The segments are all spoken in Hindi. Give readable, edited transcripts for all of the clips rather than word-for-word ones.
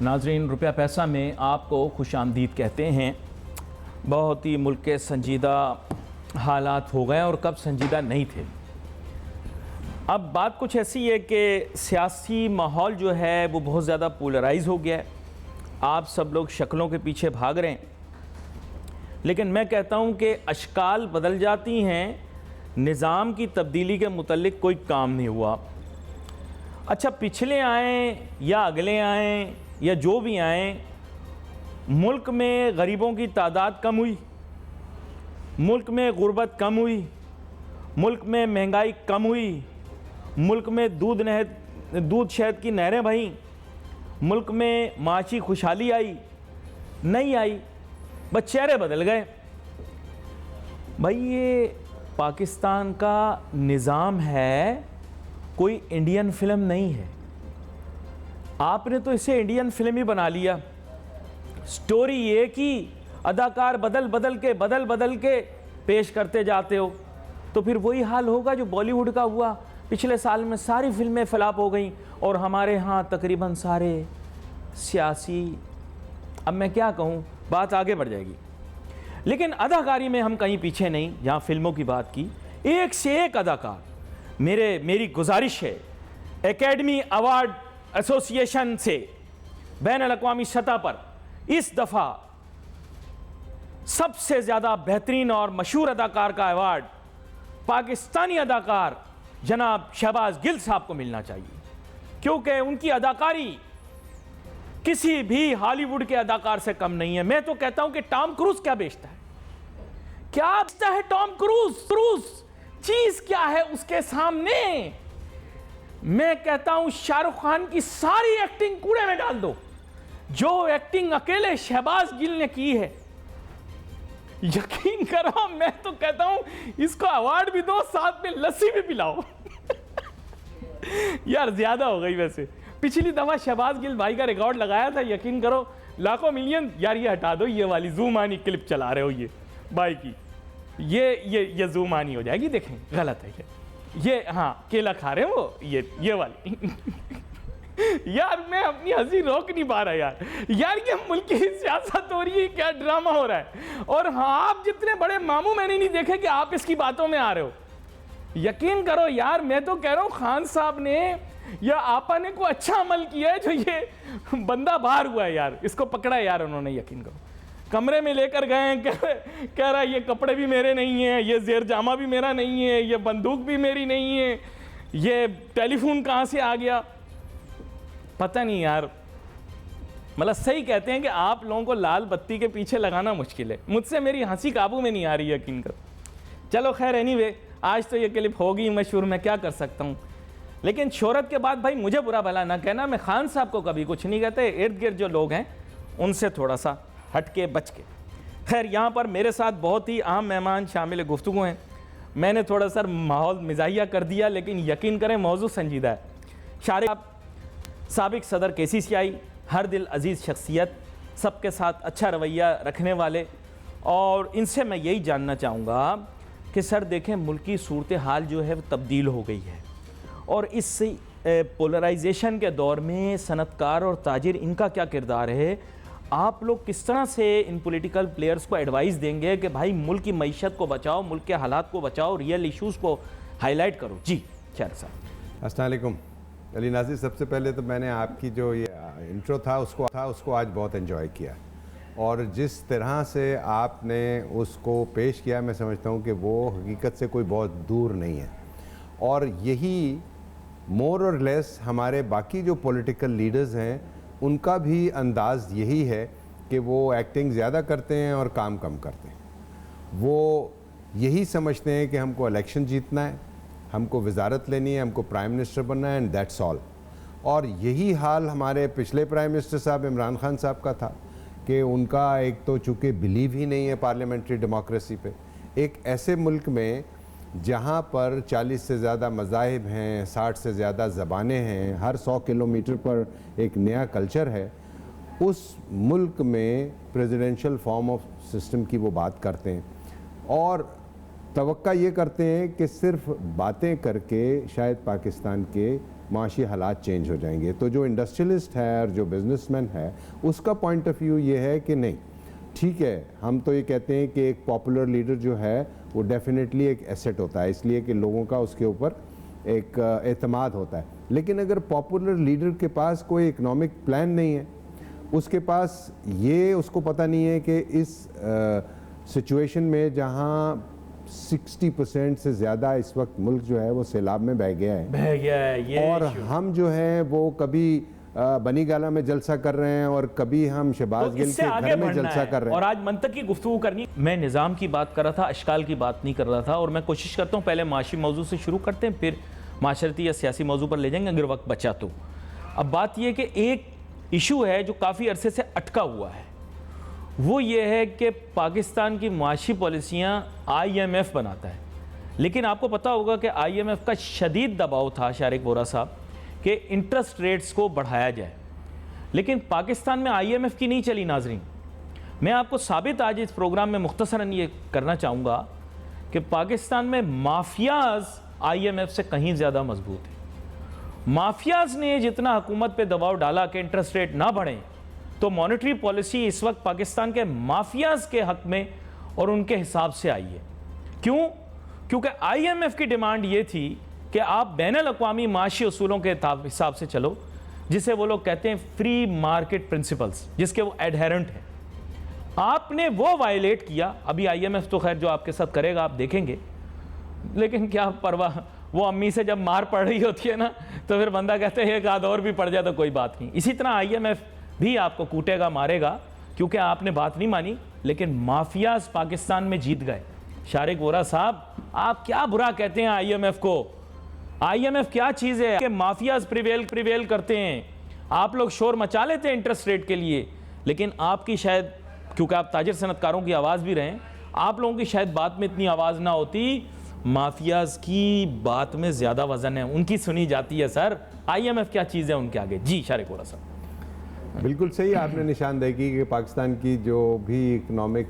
नाजरीन, रुपया पैसा में आपको खुशामदीद कहते हैं। बहुत ही मुल्क के संजीदा हालात हो गए और कब संजीदा नहीं थे। अब बात कुछ ऐसी है कि सियासी माहौल जो है वो बहुत ज़्यादा पोलराइज हो गया है। आप सब लोग शक्लों के पीछे भाग रहे हैं, लेकिन मैं कहता हूँ कि अशकाल बदल जाती हैं, निज़ाम की तब्दीली के मुतल्लिक कोई काम नहीं हुआ। अच्छा, पिछले आएँ या अगले आएँ या जो भी आएँ, मुल्क में गरीबों की तादाद कम हुई, मुल्क में गुर्बत कम हुई, मुल्क में महंगाई कम हुई, मुल्क में दूध शहद की नहरें बहीं, मुल्क में माशी खुशहाली आई नहीं आई, बस चेहरे बदल गए। भाई ये पाकिस्तान का निज़ाम है, कोई इंडियन फिल्म नहीं है। आपने तो इसे इंडियन फिल्म ही बना लिया। स्टोरी ये कि अदाकार बदल बदल के पेश करते जाते हो, तो फिर वही हाल होगा जो बॉलीवुड का हुआ। पिछले साल में सारी फिल्में फ्लॉप हो गई और हमारे यहाँ तकरीबन सारे सियासी, अब मैं क्या कहूँ, बात आगे बढ़ जाएगी। लेकिन अदाकारी में हम कहीं पीछे नहीं। जहाँ फिल्मों की बात की, एक से एक अदाकार, मेरी गुजारिश है एकेडमी अवार्ड एसोसिएशन से बैन-अल-अक़वामी सतह पर इस दफ़ा सबसे ज़्यादा बेहतरीन और मशहूर अदाकार का अवार्ड पाकिस्तानी अदाकार जनाब शहबाज गिल साहब को मिलना चाहिए, क्योंकि उनकी अदाकारी किसी भी हॉलीवुड के अदाकार से कम नहीं है। मैं तो कहता हूं कि टॉम क्रूज क्या बेचता है, क्या बेचता है टॉम क्रूज, चीज क्या है उसके सामने। मैं कहता हूं शाहरुख खान की सारी एक्टिंग कूड़े में डाल दो, जो एक्टिंग अकेले शहबाज गिल ने की है, यकीन करो मैं तो कहता हूं इसको अवार्ड भी दो, साथ में लस्सी भी पिलाओ। यार ज्यादा हो गई वैसे। पिछली दफा शहबाज गिल भाई का रिकॉर्ड लगाया था, यकीन करो लाखों मिलियन। यार ये हटा दो, ये वाली जूम आनी क्लिप चला रहे हो ये भाई की, ये जूम आनी हो जाएगी, देखें गलत है ये हाँ केला खा रहे हो वो, ये वाली। यार मैं अपनी हंसी रोक नहीं पा रहा यार ये मुल्क की सियासत हो रही है, क्या ड्रामा हो रहा है। और हाँ, आप जितने बड़े मामू मैंने नहीं देखे कि आप इसकी बातों में आ रहे हो। यकीन करो यार, मैं तो कह रहा हूँ खान साहब ने या आपा ने को अच्छा अमल किया है जो ये बंदा बाहर हुआ है यार, इसको पकड़ा है यार उन्होंने। यकीन करो कमरे में लेकर गए, कह रहा है ये कपड़े भी मेरे नहीं है, ये जेर जामा भी मेरा नहीं है, ये बंदूक भी मेरी नहीं है, ये टेलीफोन कहाँ से आ गया पता नहीं यार। मतलब सही कहते हैं कि आप लोगों को लाल बत्ती के पीछे लगाना मुश्किल है। मुझसे मेरी हंसी काबू में नहीं आ रही, यकीन करो। चलो खैर, एनीवे आज तो ये क्लिप होगी मशहूर, मैं क्या कर सकता हूँ। लेकिन शोहरत के बाद भाई मुझे बुरा भला ना कहना, मैं खान साहब को कभी कुछ नहीं कहते। इर्द गिर्द जो लोग हैं उनसे थोड़ा सा हट के बच के। खैर यहाँ पर मेरे साथ बहुत ही अहम मेहमान शामिल गुफ्तगू हैं। मैंने थोड़ा सा माहौल मिजाहिया कर दिया, लेकिन यकीन करें मौजू संजीदा है। शारिक साबिक सदर KCCI, हर दिल अजीज़ शख्सियत, सबके साथ अच्छा रवैया रखने वाले, और इनसे मैं यही जानना चाहूँगा कि सर देखें मुल्क की सूरत हाल जो है वो तब्दील हो गई है, और इस पोलराइजेशन के दौर में सनतकार और ताजिर इनका क्या किरदार है। आप लोग किस तरह से इन पॉलिटिकल प्लेयर्स को एडवाइस देंगे कि भाई मुल्क की मईशत को बचाओ, मुल्क के हालात को बचाओ, रियल इश्यूज़ को हाईलाइट करो। जी खैर साहब। अस्सलाम वालेकुम अली नाज़िर, सबसे पहले तो मैंने आपकी जो ये इंट्रो था उसको आज बहुत एंजॉय किया, और जिस तरह से आपने उसको पेश किया मैं समझता हूँ कि वो हकीकत से कोई बहुत दूर नहीं है। और यही मोर और लेस हमारे बाकी जो पॉलिटिकल लीडर्स हैं उनका भी अंदाज़ यही है कि वो एक्टिंग ज़्यादा करते हैं और काम कम करते हैं। वो यही समझते हैं कि हमको इलेक्शन जीतना है, हमको वजारत लेनी है, हमको प्राइम मिनिस्टर बनना है, एंड दैट्स ऑल। और यही हाल हमारे पिछले प्राइम मिनिस्टर साहब इमरान खान साहब का था कि उनका एक तो चूँकि बिलीव ही नहीं है पार्लियामेंट्री डेमोक्रेसी पे, एक ऐसे मुल्क में जहाँ पर 40 से ज़्यादा मज़ाहिब हैं, 60 से ज़्यादा ज़बानें हैं, हर 100 किलोमीटर पर एक नया कल्चर है, उस मुल्क में प्रेसिडेंशियल फॉर्म ऑफ सिस्टम की वो बात करते हैं, और तवक्का ये करते हैं कि सिर्फ बातें करके शायद पाकिस्तान के माशी हालात चेंज हो जाएंगे। तो जो इंडस्ट्रियलिस्ट है और जो बिजनेसमैन है उसका पॉइंट ऑफ व्यू ये है कि नहीं, ठीक है, हम तो ये कहते हैं कि एक पॉपुलर लीडर जो है वो डेफिनेटली एक एसेट होता है, इसलिए कि लोगों का उसके ऊपर एक एतमाद होता है। लेकिन अगर पॉपुलर लीडर के पास कोई इकोनॉमिक प्लान नहीं है, उसके पास ये उसको पता नहीं है कि इस सिचुएशन में जहाँ 60% से ज़्यादा इस वक्त मुल्क जो है वो सैलाब में बह गया है ये और हम जो है वो कभी बनी गाला में जलसा कर रहे हैं और कभी हम शहबाज गिल के घर में जलसा कर रहे हैं। और आज मंतक की गुफ्तगू करनी, मैं निज़ाम की बात कर रहा था, अशकाल की बात नहीं कर रहा था। और मैं कोशिश करता हूँ पहले माशी मौजू से शुरू करते हैं, फिर माशरती या सियासी मौजू पर ले जाएंगे अगर वक्त बचा तो। अब बात यह कि एक इशू है जो काफ़ी अरसे से अटका हुआ है, वो ये है कि पाकिस्तान की माशी पॉलिसियाँ IMF बनाता है। लेकिन आपको पता होगा कि IMF का शदीद दबाव था शारिक वोरा साहब कि इंटरेस्ट रेट्स को बढ़ाया जाए, लेकिन पाकिस्तान में IMF की नहीं चली। नाजरीन, मैं आपको साबित आज इस प्रोग्राम में मुख्तसरन ये करना चाहूँगा कि पाकिस्तान में माफियाज IMF से कहीं ज़्यादा मजबूत है। माफियाज ने जितना हुकूमत पे दबाव डाला कि इंटरेस्ट रेट ना बढ़ें, तो मॉनेटरी पॉलिसी इस वक्त पाकिस्तान के माफियाज के हक में और उनके हिसाब से आई है। क्यों? क्योंकि IMF की डिमांड ये थी कि आप बैनुल अक़वामी माशी उसूलों के हिसाब से चलो, जिसे वो लोग कहते हैं फ्री मार्केट प्रिंसिपल्स, जिसके वो एडहेरेंट हैं। आपने वो वायलेट किया। अभी IMF तो खैर जो आपके साथ करेगा आप देखेंगे, लेकिन क्या परवाह, वो अम्मी से जब मार पड़ रही होती है ना, तो फिर बंदा कहते हैं एक आध और भी पड़ जाए तो कोई बात नहीं। इसी तरह IMF भी आपको कूटेगा, मारेगा, क्योंकि आपने बात नहीं मानी। लेकिन माफियाज पाकिस्तान में जीत गए। शारिक वोरा साहब, आप क्या बुरा कहते हैं IMF को? IMF क्या चीज़ है कि माफियाज प्रिवेल करते हैं? आप लोग शोर मचा लेते हैं इंटरेस्ट रेट के लिए, लेकिन आपकी शायद, क्योंकि आप ताजिर सनतकारों की आवाज़ भी रहें, आप लोगों की शायद बात में इतनी आवाज़ ना होती। माफियाज की बात में ज़्यादा वजन है, उनकी सुनी जाती है। सर, IMF क्या चीज़ है उनके आगे? जी शारिक वोरा साहब। बिल्कुल सही आपने निशानदेही की कि पाकिस्तान की जो भी इकोनॉमिक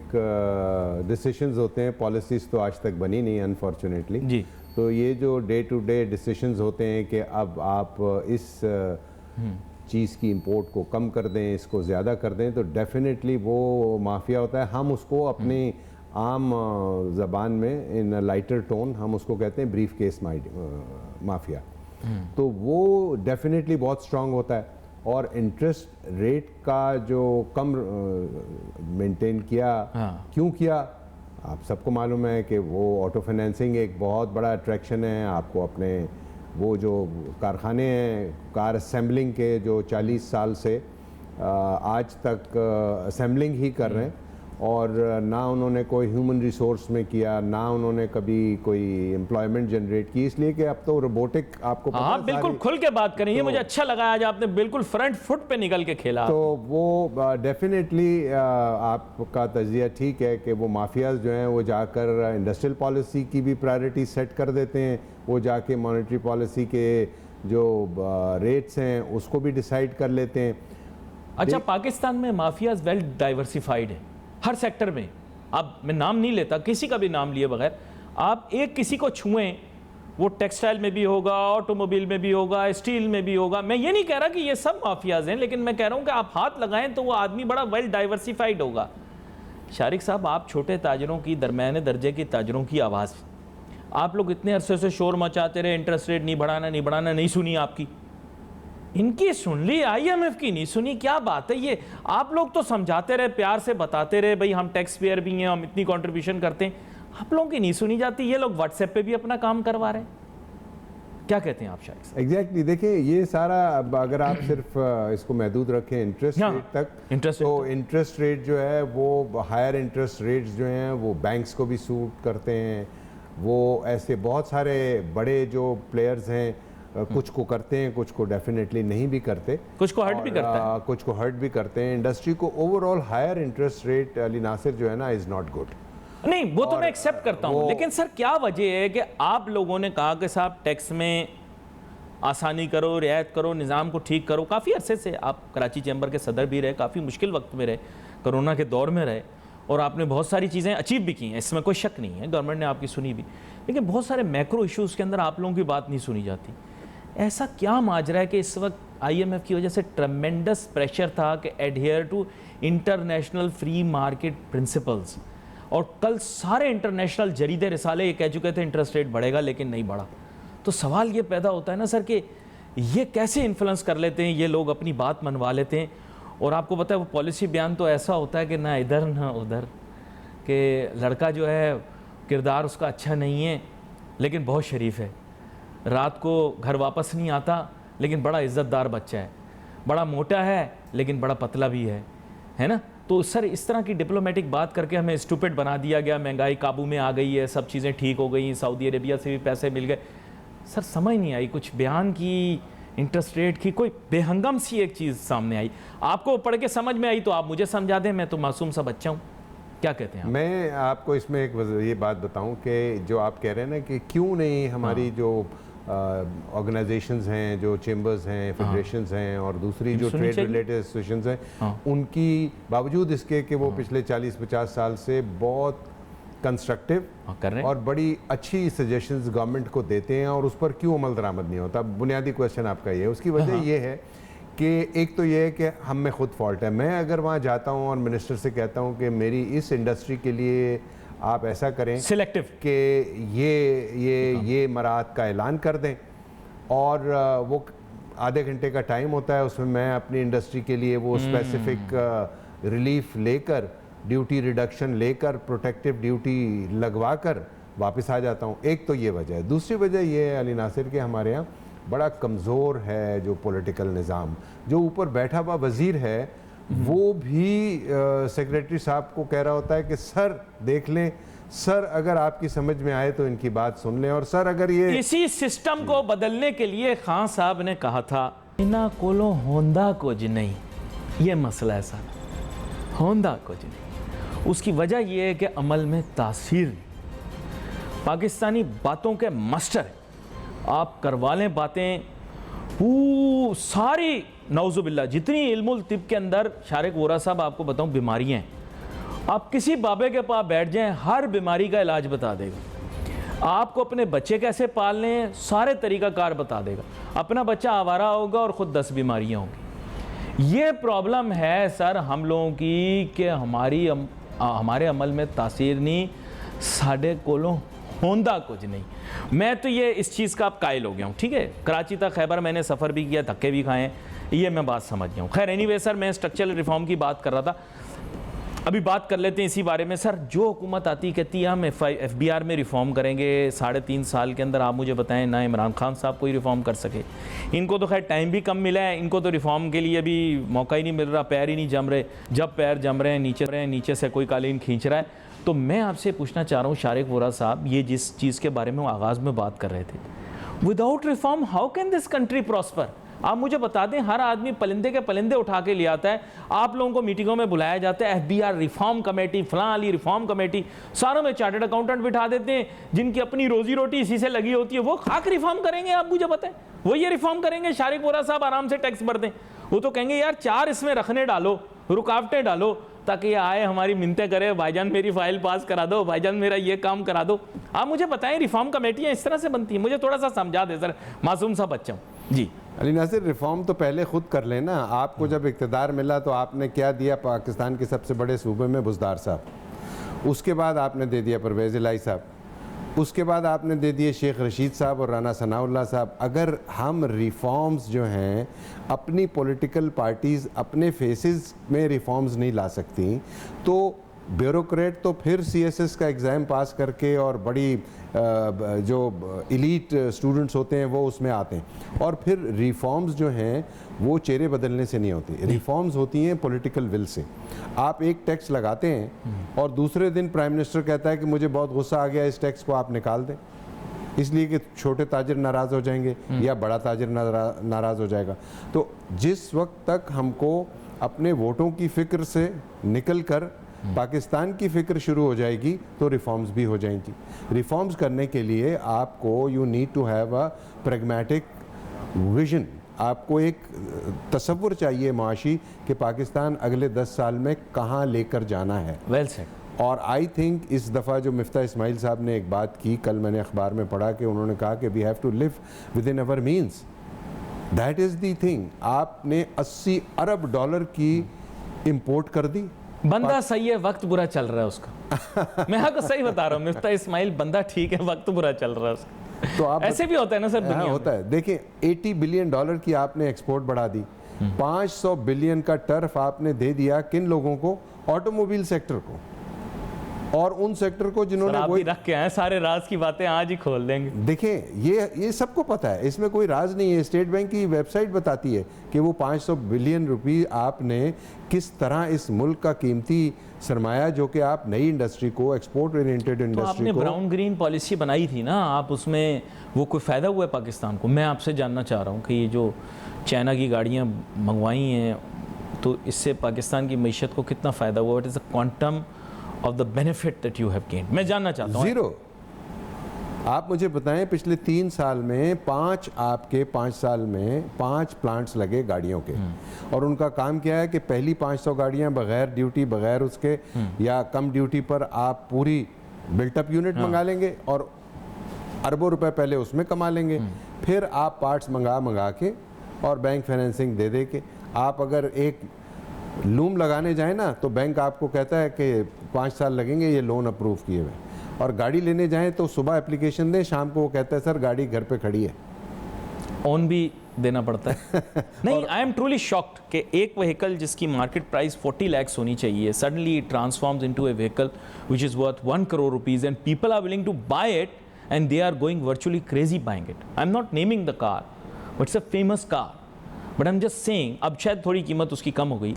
डिसीशंस होते हैं, पॉलिसीज़ तो आज तक बनी नहीं अनफॉर्चुनेटली जी। तो ये जो डे टू डे डिसीशंस होते हैं कि अब आप इस चीज़ की इंपोर्ट को कम कर दें, इसको ज़्यादा कर दें, तो डेफिनेटली वो माफिया होता है। हम उसको अपनी आम ज़बान में इन लाइटर टोन हम उसको कहते हैं ब्रीफ केस माफिया। तो वो डेफिनेटली बहुत स्ट्रांग होता है। और इंटरेस्ट रेट का जो कम मेंटेन किया, क्यों किया? आप सबको मालूम है कि वो ऑटो फाइनेंसिंग एक बहुत बड़ा अट्रैक्शन है। आपको अपने वो जो कारखाने हैं कार असेंबलिंग के, जो 40 साल से आज तक असेंबलिंग ही कर रहे हैं, और ना उन्होंने कोई ह्यूमन रिसोर्स में किया, ना उन्होंने कभी कोई एम्प्लॉयमेंट जनरेट की, इसलिए कि अब तो रोबोटिक आपको पता हाँ, बिल्कुल खुल के बात करें। ये मुझे अच्छा लगा आज आपने बिल्कुल फ्रंट फुट पे निकल के खेला। तो वो डेफिनेटली आपका तजिया ठीक है कि वो माफियाज जो हैं वो जाकर इंडस्ट्रियल पॉलिसी की भी प्रायोरिटी सेट कर देते हैं, वो जाके मॉनेटरी पॉलिसी के जो रेट्स हैं उसको भी डिसाइड कर लेते हैं। अच्छा, पाकिस्तान में माफियाज वेल डाइवर्सिफाइड है हर सेक्टर में। अब मैं नाम नहीं लेता, किसी का भी नाम लिए बगैर आप एक किसी को छुएं, वो टेक्सटाइल में भी होगा, ऑटोमोबाइल में भी होगा, स्टील में भी होगा। मैं ये नहीं कह रहा कि ये सब माफियाज हैं, लेकिन मैं कह रहा हूँ कि आप हाथ लगाएं तो वो आदमी बड़ा वेल डाइवर्सिफाइड होगा। शारिक साहब, आप छोटे ताजरों की, दरमियाने दर्जे की ताजरों की आवाज़, आप लोग इतने अरसे से शोर मचाते रहे, इंटरेस्ट रेट नहीं बढ़ाना, नहीं सुनी आपकी। इनकी सुन ली, IMF की नहीं सुनी। क्या बात है ये? आप लोग तो समझाते रहे, प्यार से बताते रहे, भाई हम टैक्स पेयर भी हैं, हम इतनी कंट्रीब्यूशन करते हैं। आप लोगों की नहीं सुनी जाती। ये लोग व्हाट्सएप पे भी अपना काम करवा रहे हैं। क्या कहते हैं आप शारिक साहब? एग्जैक्टली देखिए, ये सारा अगर आप सिर्फ इसको महदूद रखें इंटरेस्ट रेट तक, तो इंटरेस्ट रेट जो है वो हायर इंटरेस्ट रेट्स जो हैं वो बैंक्स को भी सूट करते हैं। वो ऐसे बहुत सारे बड़े जो प्लेयर्स हैं, कुछ को करते हैं, कुछ को डेफिनेटली नहीं भी करते, कुछ को हर्ट भी करता है, कुछ को हर्ट भी करते हैं। इंडस्ट्री को overall higher interest rate, Ali Nasir, जो है ना, इज नॉट गुड। नहीं, वो तो मैं एक्सेप्ट करता हूं, लेकिन सर क्या वजह है कि आप लोगों ने कहा कि साहब टैक्स में आसानी करो, रियायत करो, निज़ाम को ठीक करो। काफ़ी अरसे से आप कराची चैम्बर के सदर भी रहे, काफ़ी मुश्किल वक्त में रहे, कोरोना के दौर में रहे, और आपने बहुत सारी चीज़ें अचीव भी की हैं, इसमें कोई शक नहीं है। गवर्नमेंट ने आपकी सुनी भी, लेकिन बहुत सारे मैक्रो इश्यूज़ के अंदर आप लोगों की बात नहीं सुनी जाती। ऐसा क्या माजरा है कि इस वक्त IMF की वजह से ट्रमेंडस प्रेशर था कि adhere to international free market principles, और कल सारे इंटरनेशनल जरीदे रिसाले ये कह चुके थे इंटरेस्ट रेट बढ़ेगा, लेकिन नहीं बढ़ा। तो सवाल ये पैदा होता है ना सर कि ये कैसे इन्फ्लुएंस कर लेते हैं ये लोग, अपनी बात मनवा लेते हैं। और आपको पता है वो पॉलिसी बयान तो ऐसा होता है कि ना इधर ना उधर, कि लड़का जो है किरदार उसका अच्छा नहीं है लेकिन बहुत शरीफ है, रात को घर वापस नहीं आता लेकिन बड़ा इज़्ज़तदार बच्चा है, बड़ा मोटा है लेकिन बड़ा पतला भी है ना। तो सर इस तरह की डिप्लोमेटिक बात करके हमें स्टूपिड बना दिया गया, महंगाई काबू में आ गई है, सब चीज़ें ठीक हो गई, सऊदी अरेबिया से भी पैसे मिल गए। सर समझ नहीं आई कुछ बयान की, इंटरेस्ट रेट की कोई बेहंगम सी एक चीज़ सामने आई, आपको पढ़ के समझ में आई तो आप मुझे समझा दें, मैं तो मासूम सा बच्चा हूँ। क्या कहते हैं आप? मैं आपको इसमें एक ये बात बताऊं कि जो आप कह रहे हैं ना कि क्यों नहीं हमारी जो ऑर्गेनाइजेशंस हैं, जो चेंबर्स हैं, फेडरेशंस हैं और दूसरी जो ट्रेड रिलेटेड एसोसिएशंस हैं, उनकी बावजूद इसके कि वो पिछले 40-50 साल से बहुत कंस्ट्रक्टिव कर रहे हैं और बड़ी अच्छी सजेशंस गवर्नमेंट को देते हैं, और उस पर क्यों अमल दरामद नहीं होता? बुनियादी क्वेश्चन आपका ये है। उसकी वजह ये है कि एक तो ये है कि हम में खुद फॉल्ट है। मैं अगर वहाँ जाता हूँ और मिनिस्टर से कहता हूँ कि मेरी इस इंडस्ट्री के लिए आप ऐसा करें सिलेक्टिव कि ये मराहत का ऐलान कर दें, और वो आधे घंटे का टाइम होता है, उसमें मैं अपनी इंडस्ट्री के लिए वो स्पेसिफिक रिलीफ लेकर, ड्यूटी रिडक्शन लेकर, प्रोटेक्टिव ड्यूटी लगवा कर वापस आ जाता हूँ। एक तो ये वजह है। दूसरी वजह ये है अली नासिर कि हमारे यहाँ बड़ा कमज़ोर है जो पॉलिटिकल निज़ाम। जो ऊपर बैठा हुआ वज़ीर है वो भी सेक्रेटरी साहब को कह रहा होता है कि सर देख लें, सर अगर आपकी समझ में आए तो इनकी बात सुन लें, और सर अगर ये इसी सिस्टम को बदलने के लिए खान साहब ने कहा था इना कोलो होंदा कुछ नहीं, ये मसला है सर, होंदा कुछ नहीं। उसकी वजह यह है कि अमल में तासीर नहीं। पाकिस्तानी बातों के मास्टर है, आप करवा लें बातें सारी, नौजुबिल्ला जितनी इल्मुल तिब के अंदर, शारिक वोरा साहब आपको बताऊं बीमारियां हैं, आप किसी बाबे के पास बैठ जाएं हर बीमारी का इलाज बता देगा। आपको अपने बच्चे कैसे पालने सारे तरीक़ाकार बता देगा। अपना बच्चा आवारा होगा और ख़ुद 10 बीमारियां होंगी। ये प्रॉब्लम है सर हम लोगों की कि हमारे अमल में तासीर नहीं, साढ़े कोलों होंदा कुछ नहीं। मैं तो ये इस चीज़ का अब कायल हो गया हूँ। ठीक है, कराची तक खैबर मैंने सफ़र भी किया, धक्के भी खाए, ये मैं बात समझ गया हूँ। खैर एनीवे सर, मैं स्ट्रक्चरल रिफॉर्म की बात कर रहा था, अभी बात कर लेते हैं इसी बारे में। सर जो हुकूमत आती कहती है हम FBR में रिफॉर्म करेंगे 3.5 साल के अंदर, आप मुझे बताएं ना इमरान खान साहब कोई रिफॉर्म कर सके। इनको तो खैर टाइम भी कम मिला है, इनको तो रिफॉर्म के लिए अभी मौका ही नहीं मिल रहा, पैर ही नहीं जम रहे। जब पैर जम रहे हैं नीचे से कोई कालीन खींच रहा है। तो मैं आपसे पूछना चाह रहा हूँ शारिक वोरा साहब, ये जिस चीज़ के बारे में आगाज़ में बात कर रहे थे, without reform how can this country prosper? आप मुझे बता दें, हर आदमी परिंदे के परिंदे उठा के ले आता है, आप लोगों को मीटिंगों में बुलाया जाता है, FBR रिफॉर्म कमेटी, फलां अली रिफॉर्म कमेटी, सारों में चार्टर्ड अकाउंटेंट बिठा देते हैं जिनकी अपनी रोजी रोटी इसी से लगी होती है। वो खाक रिफॉर्म करेंगे? आप मुझे बताएं, वो ये रिफॉर्म करेंगे? शारिक वोरा साहब आराम से टैक्स भर दें, वो तो कहेंगे यार 4 इसमें रखने डालो, रुकावटें डालो, ताकि ये आए हमारी मिन्नतें करे, भाईजान मेरी फाइल पास करा दो, भाईजान मेरा ये काम करा दो। आप मुझे बताएं रिफॉर्म कमेटियाँ इस तरह से बनती हैं? मुझे थोड़ा सा समझा दे सर, मासूम सा बच्चा हूँ जी। अली नासिर, रिफॉर्म तो पहले खुद कर लेना। आपको जब इक़्तिदार मिला तो आपने क्या दिया? पाकिस्तान के सबसे बड़े सूबे में बुज़दार साहब, उसके बाद आपने दे दिया परवेज़ इलाही साहब, उसके बाद आपने दे दिए शेख रशीद साहब और राना सनाउल्लाह साहब। अगर हम रिफॉर्म्स जो हैं, अपनी पॉलिटिकल पार्टीज़ अपने फेसेस में रिफॉर्म्स नहीं ला सकती, तो ब्यूरोक्रेट तो फिर CSS का एग्ज़ाम पास करके और बड़ी जो इलीट स्टूडेंट्स होते हैं वो उसमें आते हैं, और फिर रिफॉर्म्स जो हैं वो चेहरे बदलने से नहीं होती, रिफॉर्म्स होती हैं पॉलिटिकल विल से। आप एक टैक्स लगाते हैं और दूसरे दिन प्राइम मिनिस्टर कहता है कि मुझे बहुत गुस्सा आ गया, इस टैक्स को आप निकाल दें, इसलिए कि छोटे ताजिर नाराज़ हो जाएंगे या बड़ा ताजिर नाराज़ हो जाएगा। तो जिस वक्त तक हमको अपने वोटों की फ़िक्र से निकल कर पाकिस्तान की फ़िक्र शुरू हो जाएगी तो रिफॉर्म्स भी हो जाएंगी। रिफॉर्म्स करने के लिए आपको you need to have a pragmatic vision, आपको एक तसव्वुर चाहिए माशी कि पाकिस्तान अगले 10 साल में कहाँ लेकर जाना है। Well said. और आई थिंक इस दफ़ा जो मिफ्ता इस्माइल साहब ने एक बात की, कल मैंने अखबार में पढ़ा कि उन्होंने कहा कि we have to live within our means, that is the thing. आपने 80 अरब डॉलर की इंपोर्ट कर दी। बंदा सही है, वक्त बुरा चल रहा है उसका। मैं आपको सही बता रहा हूँ मिफ्ता इस्माइल, बंदा ठीक है, वक्त बुरा चल रहा है उसका। तो आप ऐसे भी होता है ना सर दुनिया में। होता है। देखिए 80 बिलियन डॉलर की आपने एक्सपोर्ट बढ़ा दी, 500 बिलियन का टर्फ आपने दे दिया किन लोगों को? ऑटोमोबाइल सेक्टर को, और उन सेक्टर को जिन्होंने आप भी रख के आए, सारे राज की बातें आज ही खोल देंगे। देखें ये सबको पता है, इसमें कोई राज नहीं है। स्टेट बैंक की वेबसाइट बताती है कि वो 500 बिलियन रुपए आपने किस तरह इस मुल्क का कीमती सरमाया, जो कि आप नई इंडस्ट्री को, एक्सपोर्ट ओरिएंटेड तो इंडस्ट्री आपने को, ब्राउन ग्रीन पॉलिसी बनाई थी ना, आप उसमें वो कोई फ़ायदा हुआ है पाकिस्तान को? मैं आपसे जानना चाह रहा हूँ कि ये जो चाइना की गाड़ियाँ मंगवाई हैं, तो इससे पाकिस्तान की मीशत को कितना फ़ायदा हुआ? What is the quantum of the benefit that you have gained? मैं जानना चाहता हूँ। जीरो। आप मुझे बताएं पिछले 3 साल में 5 साल में 5 प्लांट्स लगे गाड़ियों के, और उनका काम क्या है कि पहली 500 गाड़ियां बगैर ड्यूटी, बगैर उसके या कम ड्यूटी पर आप पूरी बिल्टअप यूनिट मंगा लेंगे और अरबों रुपए पहले उसमें कमा लेंगे। फिर आप पार्ट्स मंगा के और बैंक फाइनेंसिंग दे के, आप अगर एक लूम लगाने जाए ना तो बैंक आपको कहता है कि 5 साल लगेंगे ये लोन अप्रूव किए हुए, और गाड़ी लेने जाएं तो सुबह एप्लीकेशन दें, शाम को वो कहता है सर गाड़ी घर पे खड़ी है। ओन भी देना पड़ता है। नहीं, आई एम ट्रूली शॉक्ड कि एक व्हीकल जिसकी मार्केट प्राइस 40 lakhs होनी चाहिए, suddenly it transforms into a vehicle which is worth 1 crore rupees and people are willing to buy it and they are going virtually crazy buying it. I am not naming the car, but it's a famous car, but I am just saying अब शायद थोड़ी कीमत उसकी कम हो गई।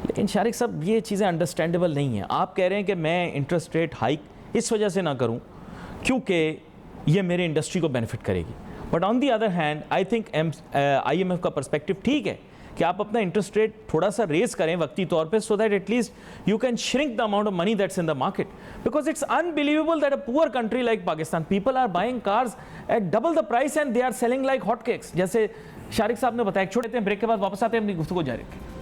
लेकिन शारिक साहब ये चीज़ें अंडरस्टैंडेबल नहीं हैं। आप कह रहे हैं कि मैं इंटरेस्ट रेट हाइक इस वजह से ना करूं क्योंकि ये मेरे इंडस्ट्री को बेनिफिट करेगी, but on the other hand I think IMF का पर्सपेक्टिव ठीक है कि आप अपना इंटरेस्ट रेट थोड़ा सा रेज करें वक्ती तौर पे, so that at least you can shrink the amount of money that's in the market, because it's unbelievable that a poor country like Pakistan people are buying cars at double the price and they are selling like hot cakes. जैसे शारिक साहब ने बताया, छोड़ते हैं ब्रेक के बाद वापस आते हैं, अपनी गुफ्तगू जारी रखें।